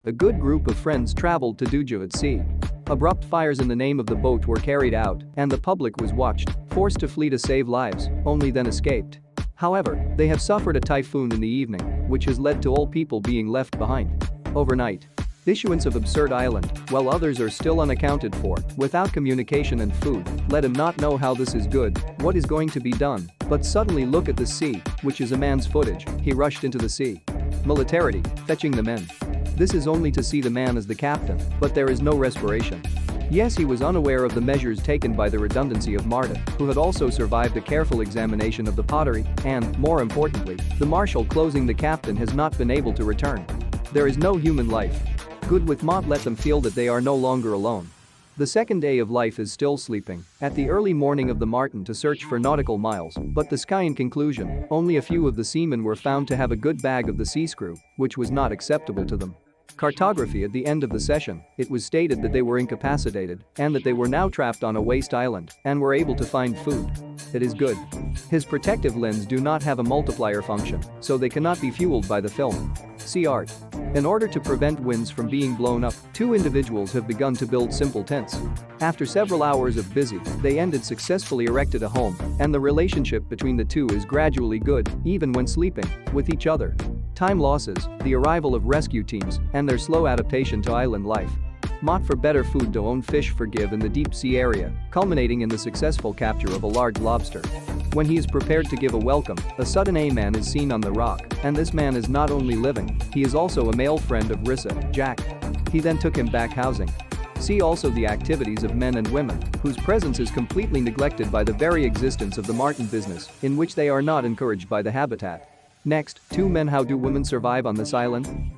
A good group of friends traveled to Duju at sea. Abrupt fires in the name of the boat were carried out, and the public was watched, forced to flee to save lives, only then escaped. However, they have suffered a typhoon in the evening, which has led to all people being left behind. Overnight. Issuance of absurd island, while others are still unaccounted for, without communication and food, let him not know how this is good, what is going to be done, but suddenly look at the sea, which is a man's footage, he rushed into the sea. Militarity, fetching the men. This is only to see the man as the captain, but there is no respiration. Yes, he was unaware of the measures taken by the redundancy of Marta, who had also survived a careful examination of the pottery, and, more importantly, the marshal closing the captain has not been able to return. There is no human life. Good with Mott let them feel that they are no longer alone. The second day of life is still sleeping, at the early morning of the Martin to search for nautical miles, but the sky in conclusion, only a few of the seamen were found to have a good bag of the sea screw, which was not acceptable to them. Cartography at the end of the session, it was stated that they were incapacitated and that they were now trapped on a waste island and were able to find food. It is good. His protective lens do not have a multiplier function, so they cannot be fueled by the film. See art. In order to prevent winds from being blown up, two individuals have begun to build simple tents. After several hours of busy, they ended successfully erected a home, and the relationship between the two is gradually good, even when sleeping, with each other. Time losses, the arrival of rescue teams, and their slow adaptation to island life. Mott for better food to own fish forgive in the deep sea area, culminating in the successful capture of a large lobster. When he is prepared to give a welcome, a sudden a man is seen on the rock, and this man is not only living, he is also a male friend of Rissa, Jack. He then took him back housing. See also the activities of men and women, whose presence is completely neglected by the very existence of the Martin business, in which they are not encouraged by the habitat. Next, two men. How do women survive on this island?